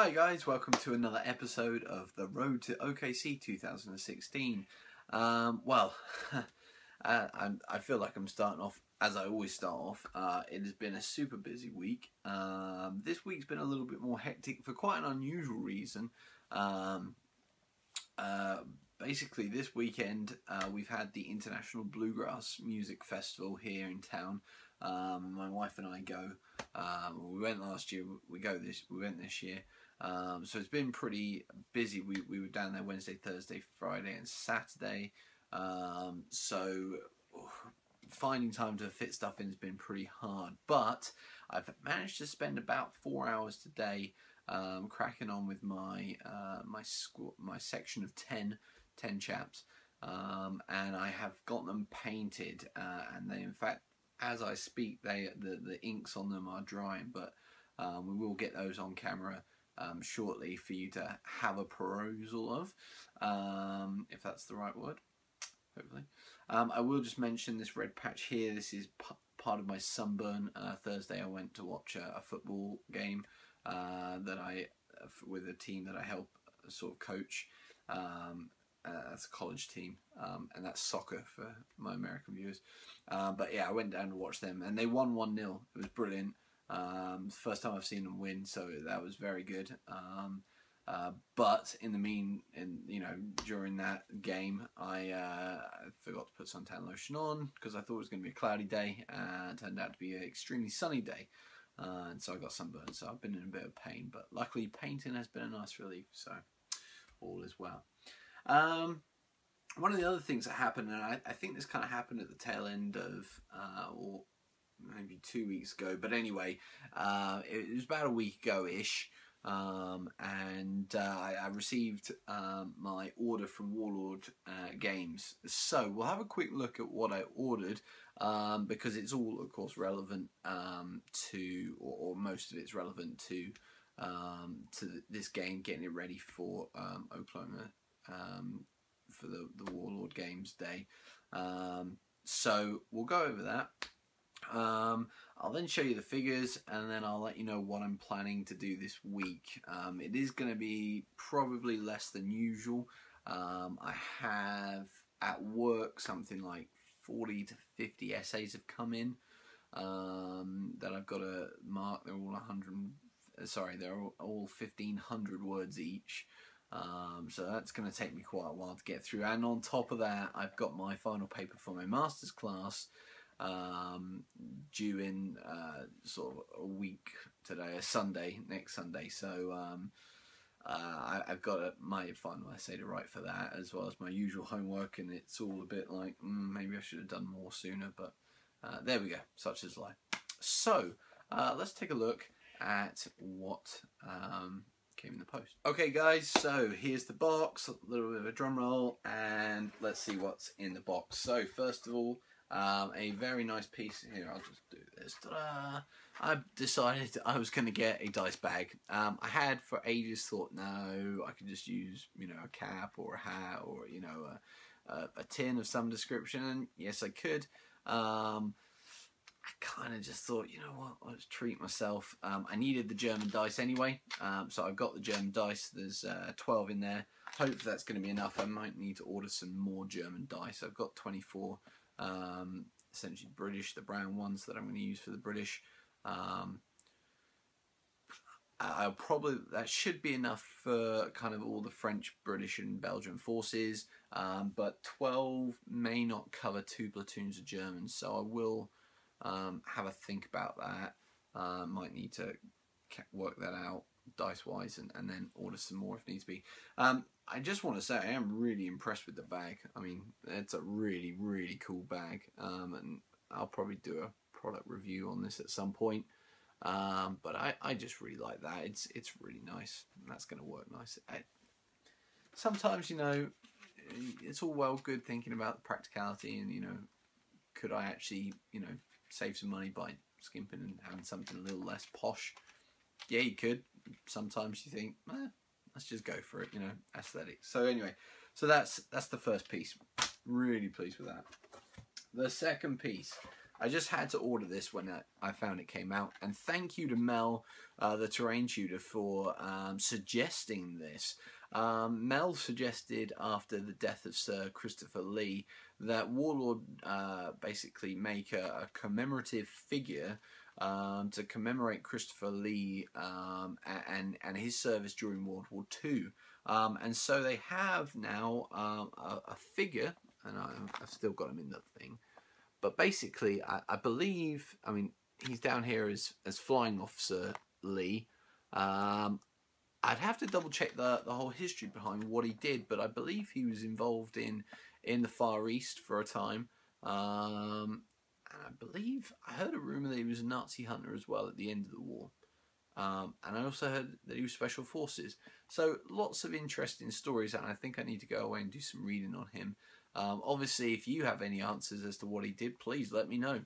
Hi guys, welcome to another episode of the Road to OKC 2016. I feel like I'm starting off as I always start off. It has been a super busy week. This week's been a little bit more hectic for quite an unusual reason. Basically this weekend we've had the International Bluegrass Music Festival here in town. My wife and I go. We went last year. We went this year. So it's been pretty busy. We were down there Wednesday, Thursday, Friday, and Saturday. So finding time to fit stuff in has been pretty hard. But I've managed to spend about 4 hours today cracking on with my my section of 10 chaps, and I have got them painted. And they, in fact, as I speak, the inks on them are drying. But we will get those on camera shortly for you to have a perusal of, if that's the right word, hopefully. I will just mention this red patch here. This is part of my sunburn. Thursday I went to watch a football game with a team that I help sort of coach. That's a college team, and that's soccer for my American viewers. But yeah, I went down to watch them, and they won 1-0. It was brilliant. First time I've seen them win, so that was very good. But during that game, I forgot to put suntan lotion on because I thought it was going to be a cloudy day, and it turned out to be an extremely sunny day. And so I got sunburned, so I've been in a bit of pain. But luckily, painting has been a nice relief, so all is well. One of the other things that happened, and I think this kind of happened at the tail end of, or maybe 2 weeks ago, but anyway, it was about a week ago-ish, and I received my order from Warlord Games. So we'll have a quick look at what I ordered, because it's all, of course, relevant to, or most of it's relevant to this game, getting it ready for Oklahoma, for the Warlord Games Day. So we'll go over that. I'll then show you the figures, and then I'll let you know what I'm planning to do this week. It is going to be probably less than usual. I have at work something like 40 to 50 essays have come in that I've got to mark. They're all they're all 1,500 words each. So that's going to take me quite a while to get through. And on top of that, I've got my final paper for my master's class due in sort of a week today, next Sunday. So I've got my final essay to write for that, as well as my usual homework, and it's all a bit like, maybe I should have done more sooner, but there we go, such is life. So let's take a look at what came in the post. Okay guys, so here's the box, a little bit of a drum roll, and let's see what's in the box. So first of all, a very nice piece here. I'll just do this. Ta-da! I decided I was going to get a dice bag. I had for ages thought, no, I could just use, a cap or a hat, or a tin of some description. And yes, I could. I kind of just thought, you know what, I'll just treat myself. I needed the German dice anyway, so I've got the German dice. There's 12 in there. Hopefully that's going to be enough. I might need to order some more German dice. I've got 24, essentially British, the brown ones that I'm going to use for the British. That should be enough for kind of all the French, British and Belgian forces, but 12 may not cover 2 platoons of Germans, so I will have a think about that. Might need to work that out dice wise, and then order some more if needs be. I just want to say I am really impressed with the bag. I mean, it's a really, really cool bag, and I'll probably do a product review on this at some point. But I just really like that. It's really nice, and that's going to work nice. Sometimes, it's all well good thinking about the practicality and, could I actually, save some money by skimping and having something a little less posh? Yeah, you could. Sometimes you think, let's just go for it, aesthetics. So anyway, that's the first piece. Really pleased with that. The second piece, I just had to order this when I found it came out. And thank you to Mel, the terrain tutor, for suggesting this. Mel suggested, after the death of Sir Christopher Lee, that Warlord basically make a commemorative figure to commemorate Christopher Lee and his service during World War II. And so they have now a figure, and I've still got him in the thing. But basically, I believe, I mean, he's down here as Flying Officer Lee. I'd have to double check the whole history behind what he did, but I believe he was involved in the Far East for a time. And I believe, I heard a rumour that he was a Nazi hunter as well at the end of the war. And I also heard that he was Special Forces. So lots of interesting stories, and I think I need to go away and do some reading on him. Obviously, if you have any answers as to what he did, please let me know.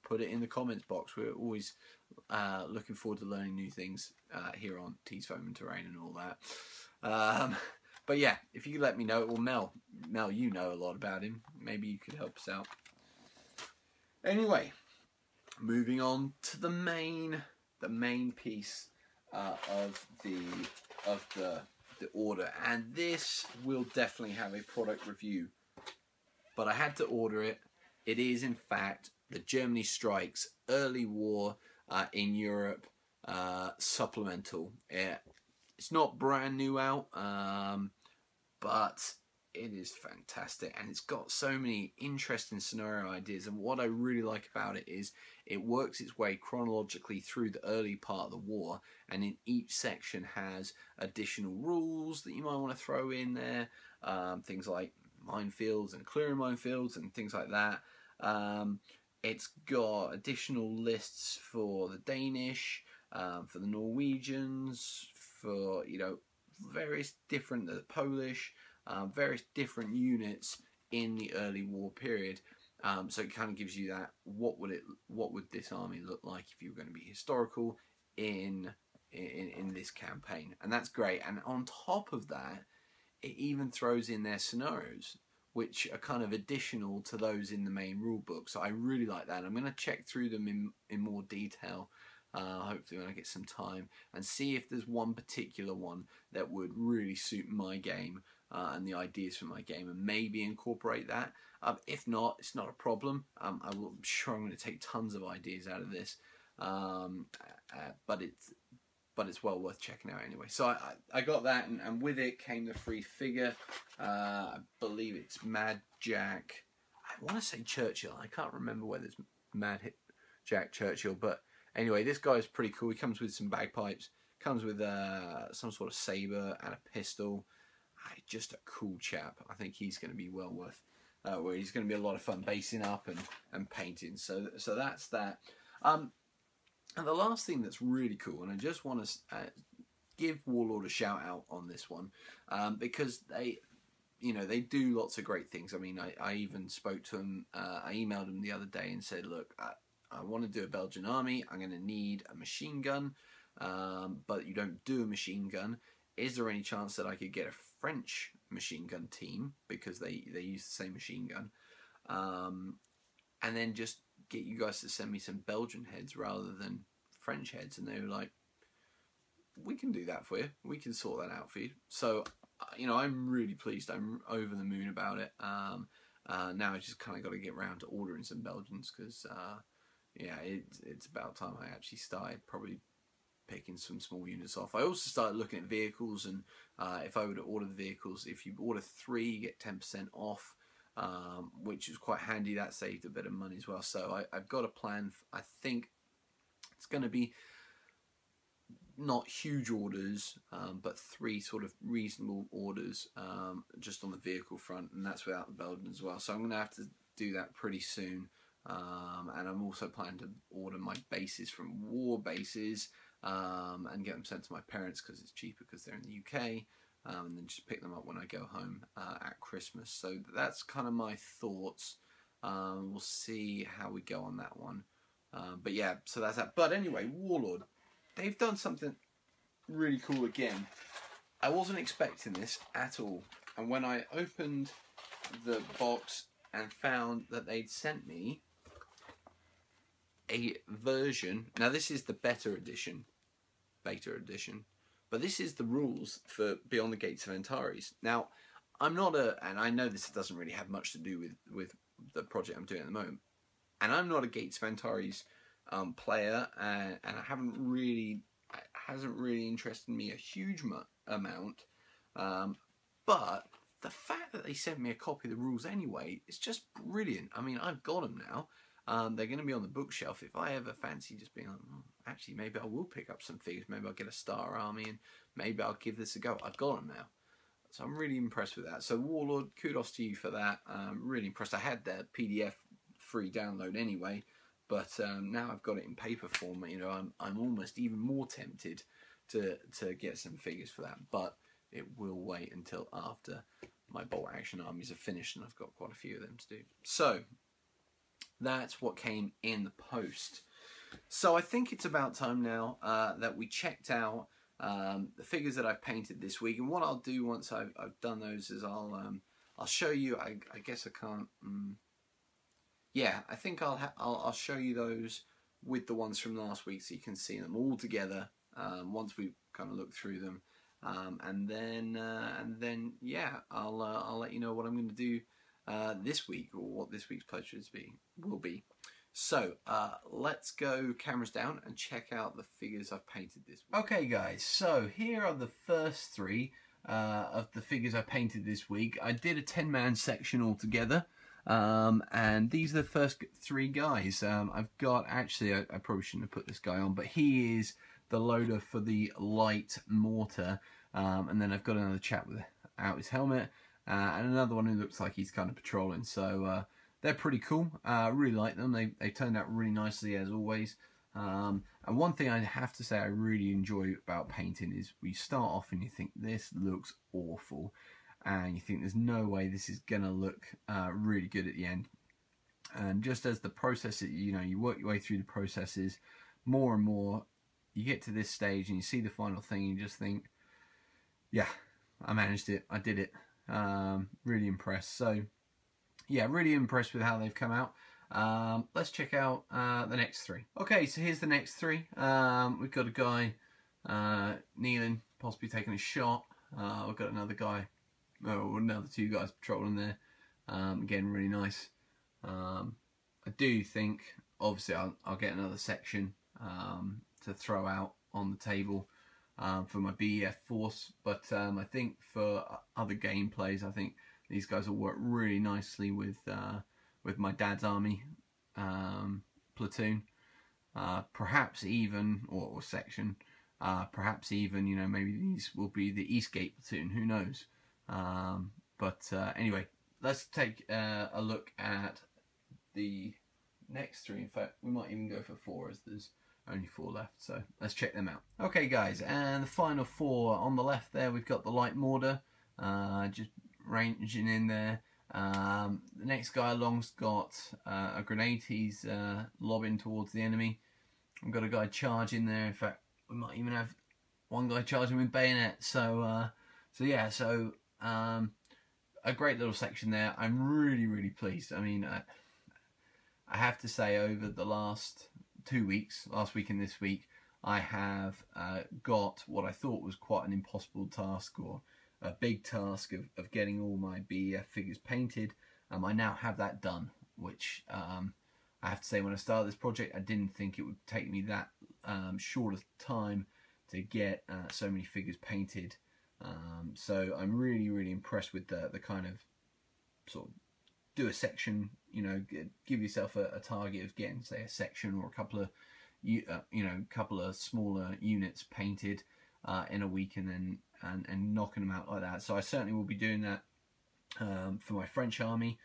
Put it in the comments box. We're always looking forward to learning new things here on T's Foam and Terrain and all that. But yeah, if you could let me know, or Mel, you know a lot about him. Maybe you could help us out. Anyway, moving on to the main piece of the order, and this will definitely have a product review. But I had to order it. It is, in fact, the Germany Strikes Early War in Europe supplemental. It's not brand new out, but it is fantastic, and it's got so many interesting scenario ideas. And what I really like about it is it works its way chronologically through the early part of the war, and in each section has additional rules that you might want to throw in there, things like minefields and clearing minefields and things like that. It's got additional lists for the Danish, for the Norwegians, for, you know, various different, the Polish, various different units in the early war period. So it kind of gives you that, what would this army look like if you were going to be historical in this campaign, and that's great. And on top of that, it even throws in their scenarios, which are kind of additional to those in the main rule book. So I really like that. I'm going to check through them in more detail, hopefully when I get some time, and see if there's one particular one that would really suit my game and the ideas for my game, and maybe incorporate that. If not, it's not a problem. I'm sure I'm going to take tons of ideas out of this, but it's well worth checking out anyway. So I got that, and with it came the free figure. I believe it's Mad Jack. I want to say Churchill. I can't remember whether it's Mad Jack Churchill, but anyway, this guy is pretty cool. He comes with some bagpipes, comes with some sort of saber and a pistol. Just a cool chap. I think he's going to be well worth. Where he's going to be a lot of fun basing up and painting. So that's that. And the last thing that's really cool, and I just want to give Warlord a shout out on this one, because they do lots of great things. I mean, I even spoke to him. I emailed him the other day and said, look, I want to do a Belgian army. I'm going to need a machine gun, but you don't do a machine gun. Is there any chance that I could get a French machine gun team, because they use the same machine gun, and then just get you guys to send me some Belgian heads rather than French heads? And they were like, we can do that for you. We can sort that out for you. So, I'm really pleased. I'm over the moon about it. Now I just kind of got to get around to ordering some Belgians, because, yeah, it's about time I actually started probably picking some small units off. I also started looking at vehicles, and if I were to order the vehicles, if you order 3, you get 10% off, which is quite handy. That saved a bit of money as well. So I've got a plan. I think it's going to be not huge orders, but 3 sort of reasonable orders, just on the vehicle front, and that's without the Belgian as well. So I'm going to have to do that pretty soon. And I'm also planning to order my bases from War Bases, and get them sent to my parents, because it's cheaper, because they're in the UK, and then just pick them up when I go home at Christmas. So that's kind of my thoughts. We'll see how we go on that one. But yeah, so that's that. But anyway, Warlord, they've done something really cool again. I wasn't expecting this at all, and when I opened the box and found that they'd sent me a version. Now this is the beta edition, but this is the rules for Beyond the Gates of Antares. Now, I'm not and I know this doesn't really have much to do with the project I'm doing at the moment, and I'm not a Gates of Antares player, and it hasn't really interested me a huge amount, but the fact that they sent me a copy of the rules anyway is just brilliant. I mean, I've got them now. They're going to be on the bookshelf. If I ever fancy just being like, oh, actually, maybe I will pick up some figures. Maybe I'll get a Star Army and maybe I'll give this a go. I've got them now. So I'm really impressed with that. So Warlord, kudos to you for that. Really impressed. I had the PDF free download anyway, but now I've got it in paper form. You know, I'm almost even more tempted to get some figures for that, but it will wait until after my bolt action armies are finished, and I've got quite a few of them to do. So that's what came in the post. So I think it's about time now that we checked out the figures that I've painted this week. And what I'll do once I've done those is I'll show you. I guess I can't. Yeah, I think I'll show you those with the ones from last week, so you can see them all together once we kind of look through them. And then yeah, I'll let you know what I'm going to do this week, or what this week's pledges will be. So let's go cameras down and check out the figures I've painted this week. Okay guys, so here are the first three of the figures I painted this week. I did a 10-man section altogether, and these are the first three guys. I've got, actually I probably shouldn't have put this guy on, but he is the loader for the light mortar, and then I've got another chap without his helmet, and another one who looks like he's kind of patrolling. So they're pretty cool. I really like them. They turned out really nicely, as always. And one thing I have to say I really enjoy about painting is we start off and you think this looks awful, and you think there's no way this is gonna look really good at the end. And just as the process, you know, you work your way through the processes more and more, you get to this stage and you see the final thing and you just think, yeah, I managed it, I did it. Really impressed. So yeah, really impressed with how they've come out. Let's check out the next three. Okay, so here's the next three. We've got a guy kneeling, possibly taking a shot. We've got another guy, another two guys patrolling there. Again, really nice. I do think, obviously, I'll get another section to throw out on the table for my BEF force, but I think for other gameplays, I think these guys will work really nicely with my dad's army platoon, perhaps even, or section, perhaps even, you know, maybe these will be the Eastgate platoon, who knows. But anyway, let's take a look at the next three. In fact, we might even go for four, as there's only four left, so let's check them out. Okay guys, and the final four on the left there, we've got the light mortar, just ranging in there. The next guy along's got a grenade. He's lobbing towards the enemy. We've got a guy charging there. In fact, we might even have one guy charging with bayonet. So yeah, so a great little section there. I'm really pleased. I mean, I have to say, over the last 2 weeks, last week and this week, I have got what I thought was quite an impossible task, or a big task of getting all my BEF figures painted. I now have that done, which I have to say, when I started this project, I didn't think it would take me that short of time to get so many figures painted. So I'm really impressed with the kind of, sort of, do a section, you know, give yourself a target of getting, say, a section or a couple of, you know, couple of smaller units painted in a week, and then and knocking them out like that. So I certainly will be doing that for my French army,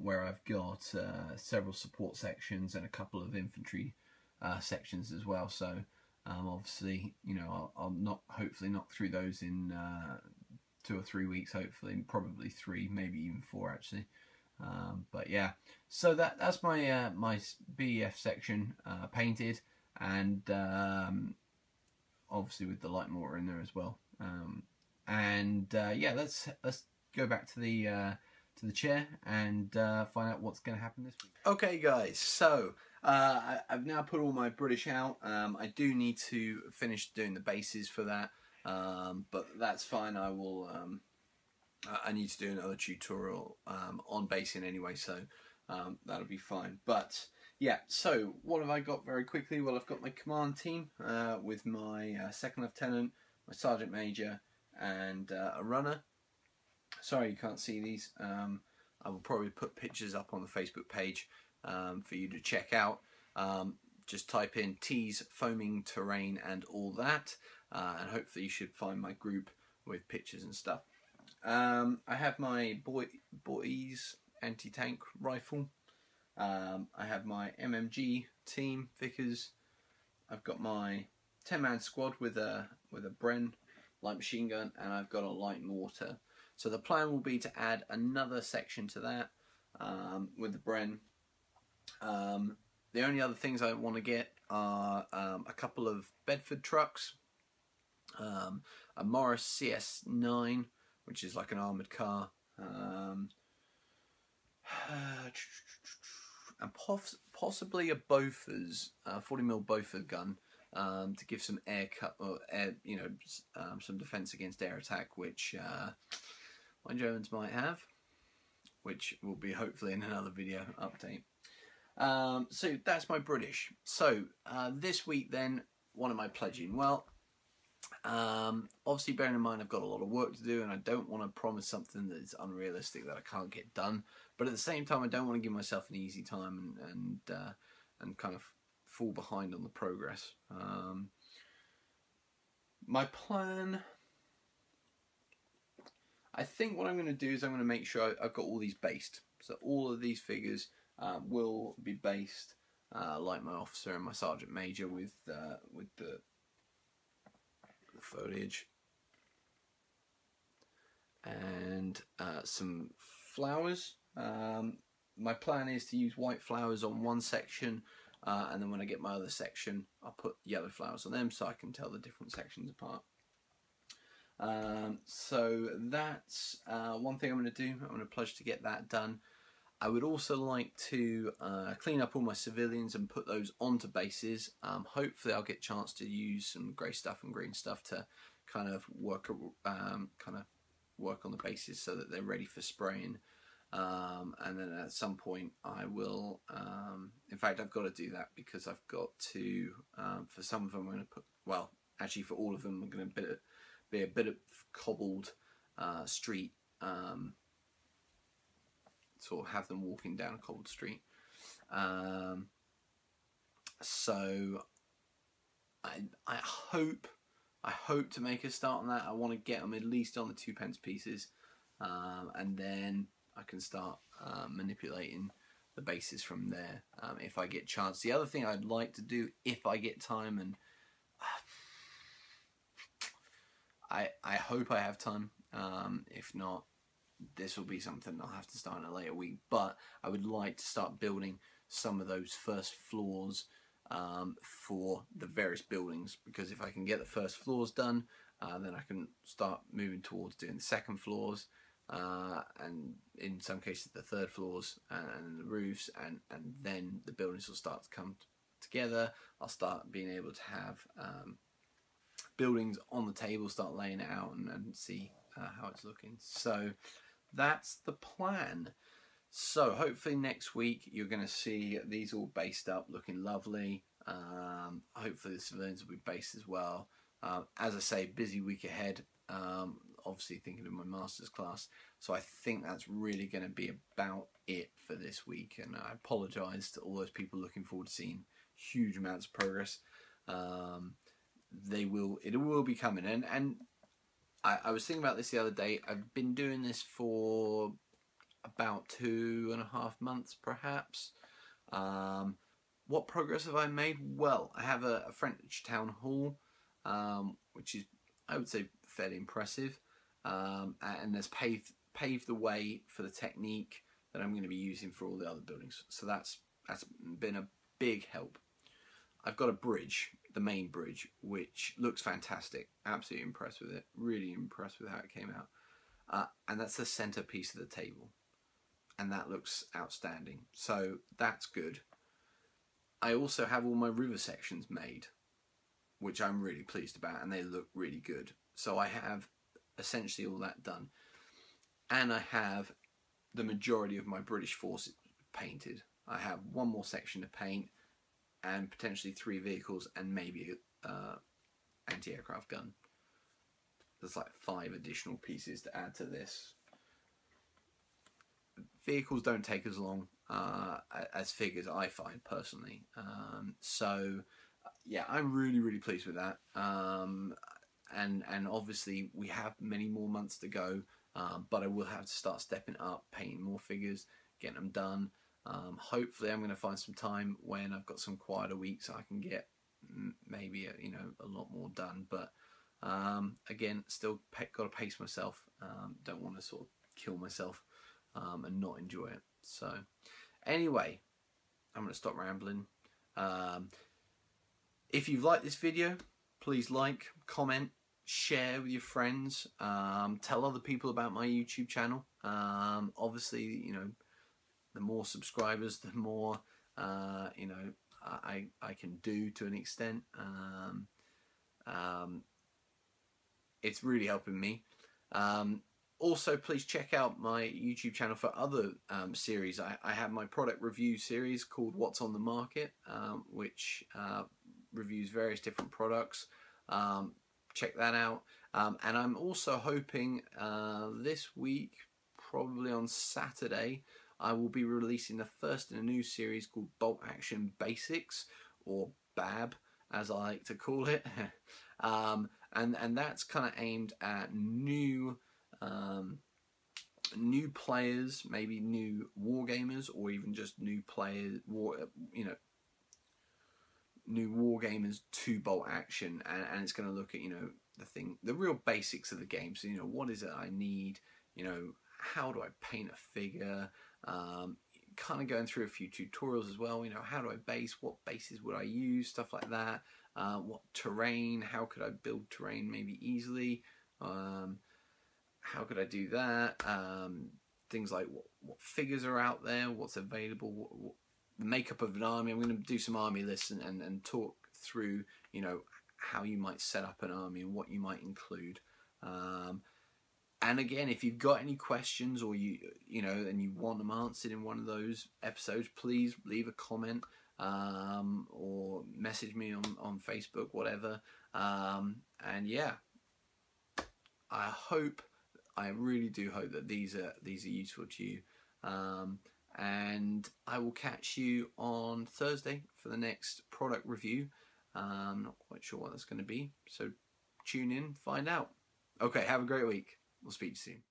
where I've got several support sections and a couple of infantry sections as well. So obviously, you know, I'll hopefully knock through those in 2 or 3 weeks, hopefully, probably 3, maybe even 4 actually. But yeah, so that's my my BEF section painted, and obviously with the light mortar in there as well. Yeah, let's go back to the chair and find out what's going to happen this week. Okay guys, so I've now put all my British out. I do need to finish doing the bases for that, but that's fine. I will. I need to do another tutorial on basing anyway, so that'll be fine. But yeah, so what have I got very quickly? Well, I've got my command team with my second lieutenant, my sergeant major, and a runner. Sorry you can't see these. I will probably put pictures up on the Facebook page for you to check out. Just type in T's foaming terrain and all that, and hopefully you should find my group with pictures and stuff. I have my boys anti-tank rifle. I have my MMG team Vickers. I've got my 10-man squad with a Bren light machine gun, and I've got a light mortar. So the plan will be to add another section to that with the Bren. The only other things I want to get are a couple of Bedford trucks, a Morris CS9, which is like an armoured car, and possibly a Bofors, 40mm Bofors gun, to give some air cut or air, some defence against air attack, which my Germans might have, which will be hopefully in another video update. So that's my British. So this week then, what am I pledging? Well, obviously bearing in mind I've got a lot of work to do, and I don't want to promise something that's unrealistic that I can't get done, but at the same time I don't want to give myself an easy time and kind of fall behind on the progress. My plan, I think what I'm going to do is I'm going to make sure I've got all these based. So all of these figures will be based like my officer and my sergeant major with the foliage and some flowers. My plan is to use white flowers on one section, and then when I get my other section I'll put yellow flowers on them so I can tell the different sections apart. So that's one thing I'm going to do. I'm going to pledge to get that done. I would also like to clean up all my civilians and put those onto bases. Hopefully I'll get a chance to use some grey stuff and green stuff to kind of work on the bases so that they're ready for spraying. And then at some point I will, in fact I've got to do that because I've got to, for some of them I'm going to put, well actually for all of them I'm going to be a bit of cobbled street, sort of have them walking down a cobbled street. So I hope to make a start on that. I want to get them at least on the 2p pieces, and then I can start manipulating the bases from there if I get a chance. The other thing I'd like to do if I get time, and I hope I have time, if not this will be something I'll have to start in a later week, but I would like to start building some of those first floors for the various buildings, because if I can get the first floors done, then I can start moving towards doing the second floors, and in some cases the third floors and the roofs, and then the buildings will start to come together. I'll start being able to have buildings on the table, start laying it out and see how it's looking. So that's the plan. So hopefully next week you're going to see these all based up, looking lovely. Hopefully the civilians will be based as well. As I say, busy week ahead. Obviously thinking of my master's class, so I think that's really going to be about it for this week, and I apologise to all those people looking forward to seeing huge amounts of progress. It will be coming, and I was thinking about this the other day. I've been doing this for about 2.5 months perhaps. What progress have I made? Well, I have a French town hall, which is, I would say, fairly impressive, and has paved the way for the technique that I'm going to be using for all the other buildings. So that's been a big help. I've got a bridge, the main bridge, which looks fantastic. Absolutely impressed with it. Really impressed with how it came out. And that's the centerpiece of the table, and that looks outstanding. So that's good. I also have all my river sections made, which I'm really pleased about, and they look really good. So I have essentially all that done. And I have the majority of my British forces painted. I have one more section to paint, and potentially 3 vehicles, and maybe anti-aircraft gun. There's like 5 additional pieces to add to this. Vehicles don't take as long as figures, I find personally. So yeah, I'm really pleased with that. And obviously we have many more months to go, but I will have to start stepping up, painting more figures, getting them done. Hopefully I'm going to find some time when I've got some quieter weeks I can get maybe a lot more done. But again, still got to pace myself. Don't want to sort of kill myself and not enjoy it. So anyway, I'm going to stop rambling. If you've liked this video, please like, comment, share with your friends, tell other people about my YouTube channel. Obviously, the more subscribers, the more I can do to an extent. It's really helping me. Also, please check out my YouTube channel for other series. I have my product review series called What's on the Market, which reviews various different products. Check that out. And I'm also hoping this week, probably on Saturday, I will be releasing the first in a new series called Bolt Action Basics, or BAB as I like to call it. And that's kind of aimed at new players, maybe new wargamers, or even just new players, new wargamers to Bolt Action, and it's going to look at the real basics of the game. So what is it I need? How do I paint a figure? Kind of going through a few tutorials as well. How do I base? What bases would I use? Stuff like that. What terrain? How could I build terrain maybe easily? How could I do that? Things like what figures are out there, what's available, what the makeup of an army. I'm going to do some army lists and talk through, how you might set up an army and what you might include. And again, if you've got any questions, or and you want them answered in one of those episodes, please leave a comment or message me on Facebook, whatever. And yeah, I really do hope that these are useful to you. And I will catch you on Thursday for the next product review. I'm not quite sure what that's going to be, so tune in, find out. Okay, have a great week. We'll speak to you soon.